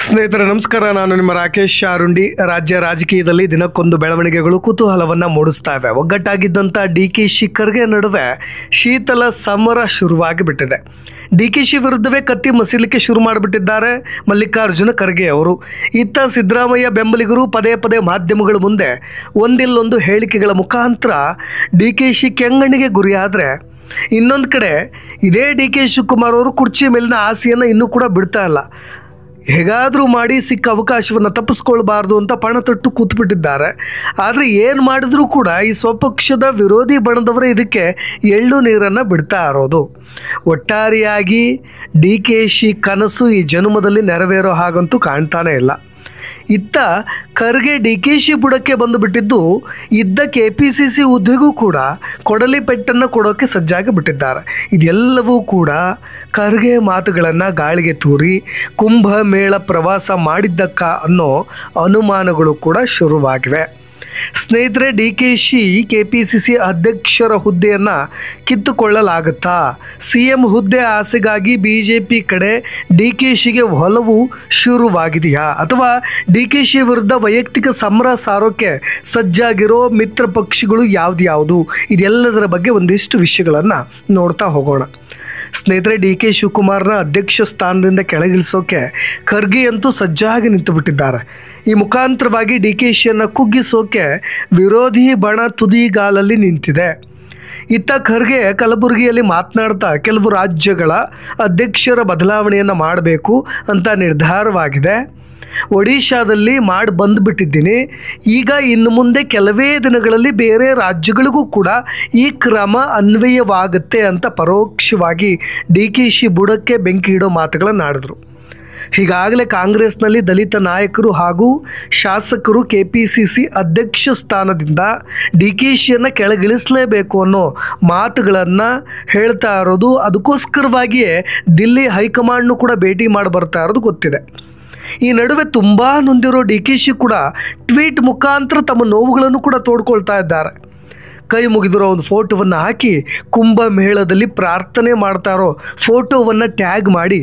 ಸ್ನೇಹಿತರೆ ನಮಸ್ಕಾರ. ನಾನು ನಿಮ್ಮ ರಾಕೇಶ್ ಶಾರುಂಡಿ. ರಾಜ್ಯ ರಾಜಕೀಯದಲ್ಲಿ ದಿನಕ್ಕೊಂದು ಬೆಳವಣಿಗೆಗಳು ಕುತೂಹಲವನ್ನು ಮೂಡಿಸ್ತಾ ಇವೆ. ಒಗ್ಗಟ್ಟಾಗಿದ್ದಂಥ ಡಿ.ಕೆ.ಶಿ ಖರ್ಗೆ ನಡುವೆ ಶೀತಲ ಸಮರ ಶುರುವಾಗಿ ಬಿಟ್ಟಿದೆ. ಡಿ.ಕೆ.ಶಿ ವಿರುದ್ಧವೇ ಕತ್ತಿ ಮಸೀಲಿಕ್ಕೆ ಶುರು ಮಾಡಿಬಿಟ್ಟಿದ್ದಾರೆ ಮಲ್ಲಿಕಾರ್ಜುನ ಖರ್ಗೆ ಅವರು. ಇತ್ತ ಸಿದ್ದರಾಮಯ್ಯ ಬೆಂಬಲಿಗರು ಪದೇ ಪದೇ ಮಾಧ್ಯಮಗಳ ಮುಂದೆ ಒಂದಿಲ್ಲೊಂದು ಹೇಳಿಕೆಗಳ ಮುಖಾಂತರ ಡಿ.ಕೆ.ಶಿ ಕೆಂಗಣ್ಣಿಗೆ ಗುರಿಯಾದರೆ, ಇನ್ನೊಂದು ಕಡೆ ಇದೇ ಡಿ.ಕೆ. ಶಿವಕುಮಾರ್ ಅವರು ಕುರ್ಚಿ ಮೇಲಿನ ಆಸೆಯನ್ನು ಇನ್ನೂ ಕೂಡ ಬಿಡ್ತಾ ಇಲ್ಲ. ಹೇಗಾದರೂ ಮಾಡಿ ಸಿಕ್ಕ ಅವಕಾಶವನ್ನು ತಪ್ಪಿಸ್ಕೊಳ್ಬಾರ್ದು ಅಂತ ಪಣ ತೊಟ್ಟು ಕೂತ್ಬಿಟ್ಟಿದ್ದಾರೆ. ಆದರೆ ಏನು ಮಾಡಿದ್ರೂ ಕೂಡ ಈ ಸ್ವಪಕ್ಷದ ವಿರೋಧಿ ಬಣದವರೇ ಇದಕ್ಕೆ ಎಳ್ಳು ನೀರನ್ನು ಬಿಡ್ತಾ ಇರೋದು. ಒಟ್ಟಾರೆಯಾಗಿ ಡಿ.ಕೆ.ಶಿ ಕನಸು ಈ ಜನ್ಮದಲ್ಲಿ ನೆರವೇರೋ ಹಾಗಂತೂ ಕಾಣ್ತಾನೇ ಇಲ್ಲ. ಇತ್ತ ಖರ್ಗೆ ಡಿ.ಕೆ.ಶಿ ಬುಡಕ್ಕೆ ಬಂದುಬಿಟ್ಟಿದ್ದು ಇದ್ದ KPCC ಹುದ್ದೆಗೂ ಕೂಡ ಕೊಡಲಿ ಪೆಟ್ಟನ್ನು ಕೊಡೋಕ್ಕೆ ಸಜ್ಜಾಗಿ ಬಿಟ್ಟಿದ್ದಾರೆ. ಇದೆಲ್ಲವೂ ಕೂಡ ಖರ್ಗೆ ಮಾತುಗಳನ್ನು ಗಾಳಿಗೆ ತೂರಿ ಕುಂಭಮೇಳ ಪ್ರವಾಸ ಮಾಡಿದ್ದಕ್ಕ ಅನ್ನೋ ಅನುಮಾನಗಳು ಕೂಡ ಶುರುವಾಗಿವೆ. ಸ್ನೇಹಿತರೆ, ಡಿ.ಕೆ.ಶಿ KPCC ಅಧ್ಯಕ್ಷರ ಹುದ್ದೆಯನ್ನು ಕಿತ್ತುಕೊಳ್ಳಲಾಗುತ್ತಾ? CM ಹುದ್ದೆ ಆಸೆಗಾಗಿ BJP ಕಡೆ ಡಿ.ಕೆ.ಶಿಗೆ ಒಲವು ಶುರುವಾಗಿದೆಯಾ? ಅಥವಾ ಡಿ.ಕೆ.ಶಿ ವಿರುದ್ಧ ವೈಯಕ್ತಿಕ ಸಮರ ಸಾರೋಕ್ಕೆ ಸಜ್ಜಾಗಿರೋ ಮಿತ್ರ ಪಕ್ಷಗಳು ಯಾವುದು? ಇದೆಲ್ಲದರ ಬಗ್ಗೆ ಒಂದಿಷ್ಟು ವಿಷಯಗಳನ್ನು ನೋಡ್ತಾ ಹೋಗೋಣ. ಸ್ನೇಹಿತರೆ, ಡಿ.ಕೆ. ಶಿವಕುಮಾರ್ನ ಅಧ್ಯಕ್ಷ ಸ್ಥಾನದಿಂದ ಕೆಳಗಿಳಿಸೋಕೆ ಖರ್ಗೆ ಅಂತೂ ಸಜ್ಜಾಗಿ ನಿಂತುಬಿಟ್ಟಿದ್ದಾರೆ. ಈ ಮುಖಾಂತರವಾಗಿ ಡಿ.ಕೆ.ಶಿಯನ್ನು ಕುಗ್ಗಿಸೋಕೆ ವಿರೋಧಿ ಬಣ ತುದಿಗಾಲಲ್ಲಿ ನಿಂತಿದೆ. ಇತ್ತ ಖರ್ಗೆ ಕಲಬುರಗಿಯಲ್ಲಿ ಮಾತನಾಡ್ತಾ ಕೆಲವು ರಾಜ್ಯಗಳ ಅಧ್ಯಕ್ಷರ ಬದಲಾವಣೆಯನ್ನು ಮಾಡಬೇಕು ಅಂತ ನಿರ್ಧಾರವಾಗಿದೆ. ಒಡಿಶಾದಲ್ಲಿ ಮಾಡಿ ಬಂದುಬಿಟ್ಟಿದ್ದೀನಿ. ಈಗ ಇನ್ನು ಮುಂದೆ ಕೆಲವೇ ದಿನಗಳಲ್ಲಿ ಬೇರೆ ರಾಜ್ಯಗಳಿಗೂ ಕೂಡ ಈ ಕ್ರಮ ಅನ್ವಯವಾಗುತ್ತೆ ಅಂತ ಪರೋಕ್ಷವಾಗಿ ಡಿ.ಕೆ.ಶಿ ಬುಡಕ್ಕೆ ಬೆಂಕಿ ಇಡೋ ಮಾತುಗಳನ್ನು ಆಡಿದ್ರು. ಈಗಾಗಲೇ ಕಾಂಗ್ರೆಸ್ನಲ್ಲಿ ದಲಿತ ನಾಯಕರು ಹಾಗೂ ಶಾಸಕರು KPCC ಅಧ್ಯಕ್ಷ ಸ್ಥಾನದಿಂದ ಡಿ.ಕೆ.ಶಿಯನ್ನು ಕೆಳಗಿಳಿಸಲೇಬೇಕು ಅನ್ನೋ ಮಾತುಗಳನ್ನು ಹೇಳ್ತಾ ಇರೋದು. ಅದಕ್ಕೋಸ್ಕರವಾಗಿಯೇ ದಿಲ್ಲಿ ಹೈಕಮಾಂಡ್ನು ಕೂಡ ಭೇಟಿ ಮಾಡಿ ಬರ್ತಾ ಇರೋದು ಗೊತ್ತಿದೆ. ಈ ನಡುವೆ ತುಂಬ ನೊಂದಿರೋ ಡಿ.ಕೆ.ಶಿ ಕೂಡ ಟ್ವೀಟ್ ಮುಖಾಂತರ ತಮ್ಮ ನೋವುಗಳನ್ನು ಕೂಡ ತೋಡ್ಕೊಳ್ತಾ ಇದ್ದಾರೆ. ಕೈ ಮುಗಿದಿರೋ ಒಂದು ಫೋಟೋವನ್ನು ಹಾಕಿ ಕುಂಭಮೇಳದಲ್ಲಿ ಪ್ರಾರ್ಥನೆ ಮಾಡ್ತಾ ಇರೋ ಫೋಟೋವನ್ನು ಟ್ಯಾಗ್ ಮಾಡಿ,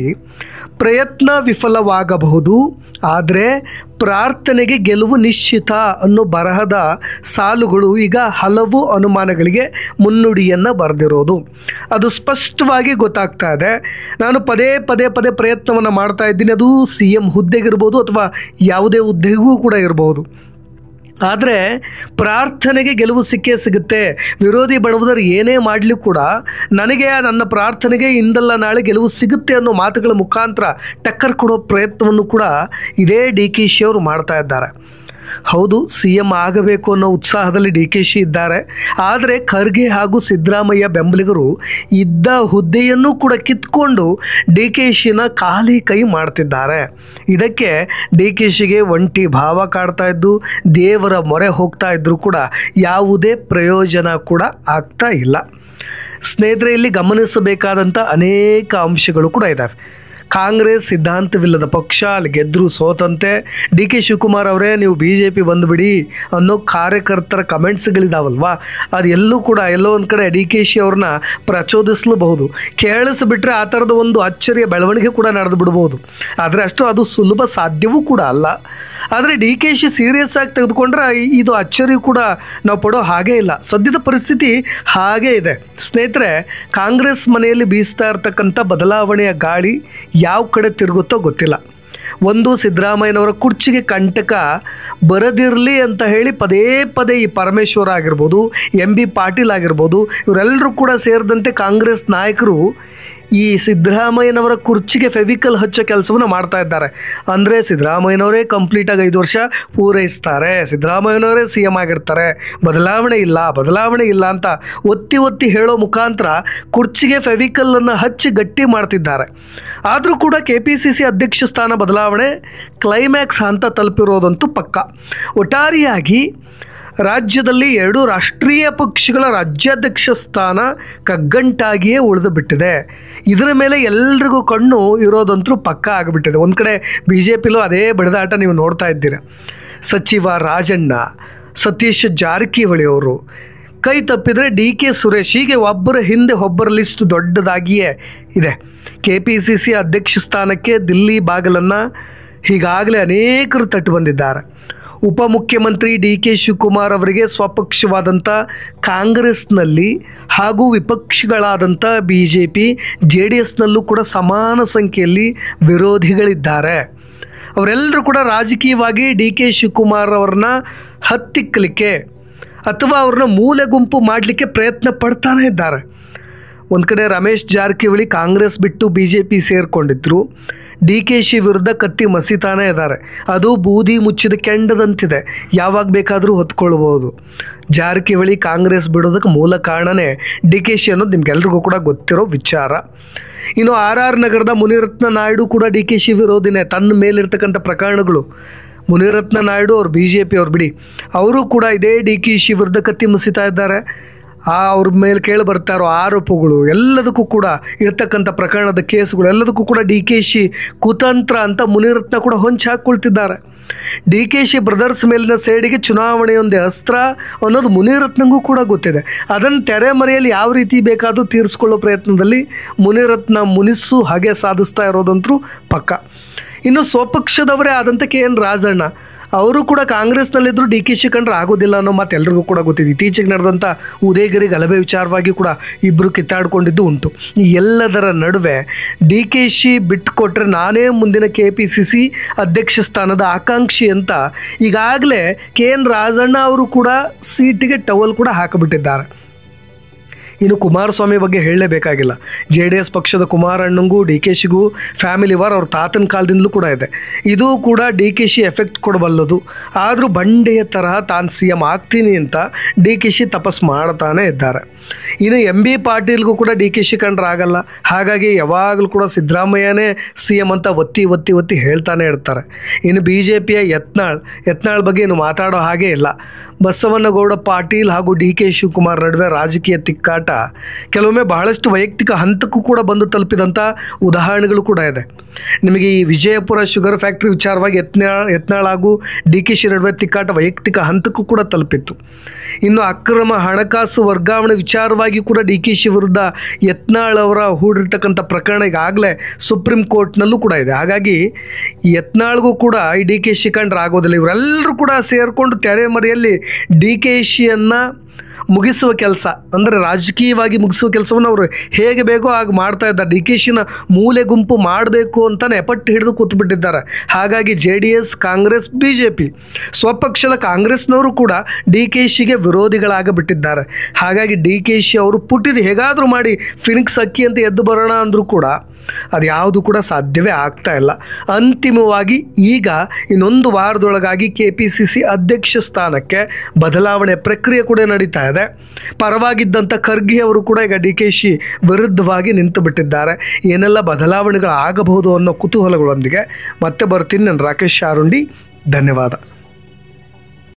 ಪ್ರಯತ್ನ ವಿಫಲವಾಗಬಹುದು ಆದರೆ ಪ್ರಾರ್ಥನೆಗೆ ಗೆಲುವು ನಿಶ್ಚಿತ ಅನ್ನೋ ಬರಹದ ಸಾಲುಗಳು ಈಗ ಹಲವು ಅನುಮಾನಗಳಿಗೆ ಮುನ್ನುಡಿಯನ್ನು ಬರೆದಿರೋದು. ಅದು ಸ್ಪಷ್ಟವಾಗಿ ಗೊತ್ತಾಗ್ತಾ ಇದೆ. ನಾನು ಪದೇ ಪ್ರಯತ್ನವನ್ನು ಮಾಡ್ತಾ ಇದ್ದೀನಿ. ಅದು CM ಹುದ್ದೆಗಿರ್ಬೋದು ಅಥವಾ ಯಾವುದೇ ಹುದ್ದೆಗೂ ಕೂಡ ಇರ್ಬೋದು. ಆದರೆ ಪ್ರಾರ್ಥನೆಗೆ ಗೆಲುವು ಸಿಕ್ಕೇ ಸಿಗುತ್ತೆ. ವಿರೋಧಿ ಬಣದವರು ಏನೇ ಮಾಡಲಿ ಕೂಡ ನನಗೆ ನನ್ನ ಪ್ರಾರ್ಥನೆಗೆ ಇಂದಲ್ಲ ನಾಳೆ ಗೆಲುವು ಸಿಗುತ್ತೆ ಅನ್ನೋ ಮಾತುಗಳ ಮುಖಾಂತರ ಟಕ್ಕರ್ ಕೊಡೋ ಪ್ರಯತ್ನವನ್ನು ಕೂಡ ಇದೇ ಡಿ.ಕೆ.ಶಿ ಅವರು ಮಾಡ್ತಾ ಇದ್ದಾರೆ. ಹೌದು, CM ಆಗಬೇಕು ಅನ್ನೋ ಉತ್ಸಾಹದಲ್ಲಿ ಡಿ.ಕೆ.ಶಿ ಇದ್ದಾರೆ. ಆದರೆ ಖರ್ಗೆ ಹಾಗೂ ಸಿದ್ದರಾಮಯ್ಯ ಬೆಂಬಲಿಗರು ಇದ್ದ ಹುದ್ದೆಯನ್ನು ಕೂಡ ಕಿತ್ಕೊಂಡು ಡಿ.ಕೆ.ಶಿನ ಖಾಲಿ ಕೈ ಮಾಡ್ತಿದ್ದಾರೆ. ಇದಕ್ಕೆ ಡಿ.ಕೆ.ಶಿಗೆ ಒಂಟಿ ಭಾವ ಕಾಡ್ತಾ ಇದ್ದು ದೇವರ ಮೊರೆ ಹೋಗ್ತಾ ಇದ್ದರೂ ಕೂಡ ಯಾವುದೇ ಪ್ರಯೋಜನ ಕೂಡ ಆಗ್ತಾ ಇಲ್ಲ. ಸ್ನೇಹಿತರೆ, ಇಲ್ಲಿ ಗಮನಿಸಬೇಕಾದಂಥ ಅನೇಕ ಅಂಶಗಳು ಕೂಡ ಇದ್ದಾವೆ. ಕಾಂಗ್ರೆಸ್ ಸಿದ್ಧಾಂತವಿಲ್ಲದ ಪಕ್ಷ, ಅಲ್ಲಿ ಗೆದ್ದರೂ ಸೋತಂತೆ. ಡಿ.ಕೆ. ಶಿವಕುಮಾರ್ ಅವರೇ ನೀವು BJP ಬಂದುಬಿಡಿ ಅನ್ನೋ ಕಾರ್ಯಕರ್ತರ ಕಮೆಂಟ್ಸ್ಗಳಿದಾವಲ್ವಾ, ಅದು ಎಲ್ಲೂ ಕೂಡ ಎಲ್ಲೋ ಒಂದು ಕಡೆ ಡಿ.ಕೆ.ಶಿ ಅವ್ರನ್ನ ಪ್ರಚೋದಿಸಲೂಬಹುದು. ಕೇಳಿಸ್ಬಿಟ್ರೆ ಆ ಥರದ ಒಂದು ಅಚ್ಚರಿಯ ಬೆಳವಣಿಗೆ ಕೂಡ ನಡೆದು ಬಿಡ್ಬೋದು. ಆದರೆ ಅದು ಸುಲಭ ಸಾಧ್ಯವೂ ಕೂಡ ಅಲ್ಲ. ಆದರೆ ಡಿ.ಕೆ.ಶಿ ಸೀರಿಯಸ್ ಆಗಿ ತೆಗೆದುಕೊಂಡ್ರೆ ಇದು ಅಚ್ಚರಿ ಕೂಡ ನಾವು ಪಡೋ ಹಾಗೇ ಇಲ್ಲ. ಸದ್ಯದ ಪರಿಸ್ಥಿತಿ ಹಾಗೇ ಇದೆ. ಸ್ನೇಹಿತರೆ, ಕಾಂಗ್ರೆಸ್ ಮನೆಯಲ್ಲಿ ಬೀಸ್ತಾ ಇರ್ತಕ್ಕಂಥ ಬದಲಾವಣೆಯ ಗಾಳಿ ಯಾವ ಕಡೆ ತಿರುಗುತ್ತೋ ಗೊತ್ತಿಲ್ಲ. ಒಂದು, ಸಿದ್ದರಾಮಯ್ಯನವರ ಕುರ್ಚಿಗೆ ಕಂಟಕ ಬರದಿರಲಿ ಅಂತ ಹೇಳಿ ಪದೇ ಈ ಪರಮೇಶ್ವರ ಆಗಿರ್ಬೋದು, MB ಪಾಟೀಲ್ ಆಗಿರ್ಬೋದು, ಇವರೆಲ್ಲರೂ ಕೂಡ ಸೇರಿದಂತೆ ಕಾಂಗ್ರೆಸ್ ನಾಯಕರು ಈ ಸಿದ್ದರಾಮಯ್ಯನವರ ಕುರ್ಚಿಗೆ ಫೆವಿಕಲ್ ಹಚ್ಚೋ ಕೆಲಸವನ್ನು ಮಾಡ್ತಾ ಇದ್ದಾರೆ. ಅಂದರೆ ಸಿದ್ದರಾಮಯ್ಯನವರೇ ಕಂಪ್ಲೀಟಾಗಿ 5 ವರ್ಷ ಪೂರೈಸ್ತಾರೆ, ಸಿದ್ದರಾಮಯ್ಯನವರೇ CM ಆಗಿರ್ತಾರೆ, ಬದಲಾವಣೆ ಇಲ್ಲ ಅಂತ ಒತ್ತಿ ಹೇಳೋ ಮುಖಾಂತರ ಕುರ್ಚಿಗೆ ಫೆವಿಕಲ್ಲನ್ನು ಹಚ್ಚಿ ಗಟ್ಟಿ ಮಾಡ್ತಿದ್ದಾರೆ. ಆದರೂ ಕೂಡ KPCC ಅಧ್ಯಕ್ಷ ಸ್ಥಾನ ಬದಲಾವಣೆ ಕ್ಲೈಮ್ಯಾಕ್ಸ್ ಹಂತ ತಲುಪಿರೋದಂತೂ ಪಕ್ಕ. ಒಟ್ಟಾರೆಯಾಗಿ ರಾಜ್ಯದಲ್ಲಿ 2 ರಾಷ್ಟ್ರೀಯ ಪಕ್ಷಗಳ ರಾಜ್ಯಾಧ್ಯಕ್ಷ ಸ್ಥಾನ ಕಗ್ಗಂಟಾಗಿಯೇ ಉಳಿದು ಬಿಟ್ಟಿದೆ. ಇದರ ಮೇಲೆ ಎಲ್ರಿಗೂ ಕಣ್ಣು ಇರೋದಂತೂ ಪಕ್ಕ ಆಗಿಬಿಟ್ಟಿದೆ. ಒಂದು ಕಡೆ BJPಲೂ ಅದೇ ಬಡಿದಾಟ ನೀವು ನೋಡ್ತಾ ಇದ್ದೀರ. ಸಚಿವ ರಾಜಣ್ಣ, ಸತೀಶ್ ಜಾರಕಿಹೊಳಿ ಅವರು ಕೈ ತಪ್ಪಿದರೆ DK ಸುರೇಶ್, ಹೀಗೆ ಒಬ್ಬರ ಹಿಂದೆ ಒಬ್ಬರ ಲಿಸ್ಟ್ ದೊಡ್ಡದಾಗಿಯೇ ಇದೆ. KPCC ಅಧ್ಯಕ್ಷ ಸ್ಥಾನಕ್ಕೆ ದಿಲ್ಲಿ ಬಾಗಿಲನ್ನು ಹೀಗಾಗಲೇ ಅನೇಕರು ತಟ್ಟು ಬಂದಿದ್ದಾರೆ. ಉಪಮುಖ್ಯಮಂತ್ರಿ ಡಿ ಕೆ ಶಿವಕುಮಾರ್ ಅವರಿಗೆ ಸ್ವಪಕ್ಷವಾದಂಥ ಕಾಂಗ್ರೆಸ್ನಲ್ಲಿ ಹಾಗೂ ವಿಪಕ್ಷಗಳಾದಂಥ BJP JDSನಲ್ಲೂ ಕೂಡ ಸಮಾನ ಸಂಖ್ಯೆಯಲ್ಲಿ ವಿರೋಧಿಗಳಿದ್ದಾರೆ. ಅವರೆಲ್ಲರೂ ಕೂಡ ರಾಜಕೀಯವಾಗಿ ಡಿ ಕೆ ಶಿವಕುಮಾರ್ ಅವ್ರನ್ನ ಹತ್ತಿಕ್ಕಲಿಕ್ಕೆ ಅಥವಾ ಅವ್ರನ್ನ ಮೂಲೆ ಗುಂಪು ಮಾಡಲಿಕ್ಕೆ ಪ್ರಯತ್ನ ಪಡ್ತಾನೆ ಇದ್ದಾರೆ. ಒಂದು ಕಡೆ ರಮೇಶ್ ಜಾರಕಿಹೊಳಿ ಕಾಂಗ್ರೆಸ್ ಬಿಟ್ಟು BJP ಸೇರಿಕೊಂಡಿದ್ರು. DKಶಿ ವಿರುದ್ಧ ಕತ್ತಿ ಮಸಿತಾನೇ ಇದ್ದಾರೆ. ಅದು ಬೂದಿ ಮುಚ್ಚಿದ ಕೆಂಡದಂತಿದೆ, ಯಾವಾಗ ಬೇಕಾದರೂ ಹೊತ್ಕೊಳ್ಬೋದು. ಜಾರಕಿಹೊಳಿ ಕಾಂಗ್ರೆಸ್ ಬಿಡೋದಕ್ಕೆ ಮೂಲ ಕಾರಣನೇ DKಶಿ ಅನ್ನೋದು ನಿಮ್ಗೆಲ್ರಿಗೂ ಕೂಡ ಗೊತ್ತಿರೋ ವಿಚಾರ. ಇನ್ನು RR ನಗರದ ಮುನಿರತ್ನ ನಾಯ್ಡು ಕೂಡ DKಶಿ ವಿರೋಧಿನೇ. ತನ್ನ ಮೇಲಿರ್ತಕ್ಕಂಥ ಪ್ರಕರಣಗಳು ಮುನಿರತ್ನ ನಾಯ್ಡು ಅವ್ರು BJP ಅವ್ರು ಬಿಡಿ, ಅವರು ಕೂಡ ಇದೇ DKಶಿ ವಿರುದ್ಧ ಕತ್ತಿ ಮಸಿತಾ ಇದ್ದಾರೆ. ಅವ್ರ ಮೇಲೆ ಕೇಳಿ ಬರ್ತಾ ಇರೋ ಆರೋಪಗಳು ಎಲ್ಲದಕ್ಕೂ ಕೂಡ ಇರ್ತಕ್ಕಂಥ ಪ್ರಕರಣದ ಕೇಸುಗಳು ಎಲ್ಲದಕ್ಕೂ ಕೂಡ DKಶಿ ಕುತಂತ್ರ ಅಂತ ಮುನಿರತ್ನ ಕೂಡ ಹೊಂಚಿ ಹಾಕ್ಕೊಳ್ತಿದ್ದಾರೆ. DKಶಿ ಬ್ರದರ್ಸ್ ಮೇಲಿನ ಸೇಡಿಗೆ ಚುನಾವಣೆಯೊಂದೇ ಅಸ್ತ್ರ ಅನ್ನೋದು ಮುನಿರತ್ನಂಗೂ ಕೂಡ ಗೊತ್ತಿದೆ. ಅದನ್ನು ತೆರೆಮರೆಯಲ್ಲಿ ಯಾವ ರೀತಿ ಬೇಕಾದರೂ ತೀರಿಸ್ಕೊಳ್ಳೋ ಪ್ರಯತ್ನದಲ್ಲಿ ಮುನಿರತ್ನ ಮುನಿಸು ಹಾಗೆ ಸಾಧಿಸ್ತಾ ಇರೋದಂತೂ ಪಕ್ಕ. ಇನ್ನು ಸ್ವಪಕ್ಷದವರೇ ಆದಂಥ KN ರಾಜಣ್ಣ ಅವರು ಕೂಡ ಕಾಂಗ್ರೆಸ್ನಲ್ಲಿದ್ದರೂ DKಶಿ ಕಂಡ್ರೆ ಆಗೋದಿಲ್ಲ ಅನ್ನೋ ಮಾತು ಎಲ್ರಿಗೂ ಕೂಡ ಗೊತ್ತಿದೆ. ಇತ್ತೀಚೆಗೆ ನಡೆದಂಥ ಉದಯಗಿರಿ ಗಲಭೆ ವಿಚಾರವಾಗಿ ಕೂಡ ಇಬ್ಬರು ಕಿತ್ತಾಡ್ಕೊಂಡಿದ್ದು ಉಂಟು. ಈ ಎಲ್ಲದರ ನಡುವೆ DKಶಿ ಬಿಟ್ಟುಕೊಟ್ರೆ ನಾನೇ ಮುಂದಿನ KPCC ಅಧ್ಯಕ್ಷ ಸ್ಥಾನದ ಆಕಾಂಕ್ಷಿ ಅಂತ ಈಗಾಗಲೇ KN ರಾಜಣ್ಣ ಅವರು ಕೂಡ ಸೀಟಿಗೆ ಟವಲ್ ಕೂಡ ಹಾಕಿಬಿಟ್ಟಿದ್ದಾರೆ. ಇನ್ನು ಕುಮಾರಸ್ವಾಮಿ ಬಗ್ಗೆ ಹೇಳಲೇಬೇಕಾಗಿಲ್ಲ. JDS ಪಕ್ಷದ ಕುಮಾರಣ್ಣಂಗೂ DKಶಿಗೂ ಫ್ಯಾಮಿಲಿ ವಾರ್ ಅವ್ರ ತಾತನ ಕಾಲದಿಂದಲೂ ಕೂಡ ಇದೆ. ಇದು ಕೂಡ DKಶಿ ಎಫೆಕ್ಟ್ ಕೊಡಬಲ್ಲದು. ಆದರೂ ಬಂಡೆಯ ತರಹ ತಾನು CM ಆಗ್ತೀನಿ ಅಂತ DKಶಿ ತಪಸ್ ಮಾಡ್ತಾನೆ ಇದ್ದಾರೆ. ಇನ್ನು MB ಪಾಟೀಲ್ಗೂ ಕೂಡ DKಶಿ ಕಂಡ್ರೆ ಆಗಲ್ಲ. ಹಾಗಾಗಿ ಯಾವಾಗಲೂ ಕೂಡ ಸಿದ್ದರಾಮಯ್ಯನೇ CM ಅಂತ ಒತ್ತಿ ಹೇಳ್ತಾನೆ ಇರ್ತಾರೆ. ಇನ್ನು BJPಯ ಯತ್ನಾಳ್ ಬಗ್ಗೆ ಇನ್ನು ಮಾತಾಡೋ ಹಾಗೆ ಇಲ್ಲ. ಬಸವನಗೌಡ ಪಾಟೀಲ್ ಹಾಗೂ DK ಶಿವಕುಮಾರ್ ನಡುವೆ ರಾಜಕೀಯ ತಿಕ್ಕಾಟ ಕೆಲವೊಮ್ಮೆ ಬಹಳಷ್ಟು ವೈಯಕ್ತಿಕ ಹಂತಕ್ಕೂ ಕೂಡ ಬಂದು ತಲುಪಿದಂಥ ಉದಾಹರಣೆಗಳು ಕೂಡ ಇದೆ. ನಿಮಗೆ ಈ ವಿಜಯಪುರ ಶುಗರ್ ಫ್ಯಾಕ್ಟ್ರಿ ವಿಚಾರವಾಗಿ ಯತ್ನಾಳ್ ಹಾಗೂ DKಶಿ ನಡುವೆ ತಿಕ್ಕಾಟ ವೈಯಕ್ತಿಕ ಹಂತಕ್ಕೂ ಕೂಡ ತಲುಪಿತ್ತು. ಇನ್ನು ಅಕ್ರಮ ಹಣಕಾಸು ವರ್ಗಾವಣೆ ವಿಚಾರವಾಗಿ ಕೂಡ DKಶಿ ವಿರುದ್ಧ ಯತ್ನಾಳ್ ಅವರ ಹೂಡಿರ್ತಕ್ಕಂಥ ಪ್ರಕರಣ ಈಗಾಗಲೇ ಸುಪ್ರೀಂ ಕೋರ್ಟ್ನಲ್ಲೂ ಕೂಡ ಇದೆ. ಹಾಗಾಗಿ ಯತ್ನಾಳ್ಗೂ ಕೂಡ ಈ DKಶಿ ಕಂಡ್ರೆ ಆಗೋದಿಲ್ಲ. ಇವರೆಲ್ಲರೂ ಕೂಡ ಸೇರಿಕೊಂಡು ತೆರೆಮರೆಯಲ್ಲಿ DKಶಿಯನ್ನು ಮುಗಿಸುವ ಕೆಲಸ ಅಂದರೆ ರಾಜಕೀಯವಾಗಿ ಮುಗಿಸುವ ಕೆಲಸವನ್ನು ಅವರು ಹೇಗೆ ಬೇಕೋ ಹಾಗೆ ಮಾಡ್ತಾ ಇದ್ದಾರೆ. DKಶಿನ ಮೂಲೆ ಗುಂಪು ಮಾಡಬೇಕು ಅಂತಲೇ ಪಟ್ಟು ಹಿಡಿದು ಕೂತ್ಬಿಟ್ಟಿದ್ದಾರೆ. ಹಾಗಾಗಿ JDS ಕಾಂಗ್ರೆಸ್ BJP ಸ್ವಪಕ್ಷದ ಕಾಂಗ್ರೆಸ್ನವರು ಕೂಡ DKಶಿಗೆ ವಿರೋಧಿಗಳಾಗಿಬಿಟ್ಟಿದ್ದಾರೆ. ಹಾಗಾಗಿ DKಶಿ ಅವರು ಪುಟ್ಟಿದ್ದು ಹೇಗಾದರೂ ಮಾಡಿ ಫಿನಿಕ್ಸ್ ಅಕ್ಕಿ ಅಂತ ಎದ್ದು ಬರೋಣ ಅಂದರೂ ಕೂಡ ಅದು ಯಾವುದು ಕೂಡ ಸಾಧ್ಯವೇ ಆಗ್ತಾ ಇಲ್ಲ. ಅಂತಿಮವಾಗಿ ಈಗ ಇನ್ನೊಂದು ವಾರದೊಳಗಾಗಿ KPCC ಅಧ್ಯಕ್ಷ ಸ್ಥಾನಕ್ಕೆ ಬದಲಾವಣೆ ಪ್ರಕ್ರಿಯೆ ಕೂಡ ನಡೀತಾ ಇದೆ. ಪರವಾಗಿದ್ದಂಥ ಖರ್ಗೆ ಅವರು ಕೂಡ ಈಗ DKಶಿ ವಿರುದ್ಧವಾಗಿ ನಿಂತು ಬಿಟ್ಟಿದ್ದಾರೆ. ಏನೆಲ್ಲ ಬದಲಾವಣೆಗಳು ಆಗಬಹುದು ಅನ್ನೋ ಕುತೂಹಲಗಳೊಂದಿಗೆ ಮತ್ತೆ ಬರ್ತೀನಿ. ನಾನು ರಾಕೇಶ್ ಶಾರುಂಡಿ. ಧನ್ಯವಾದ.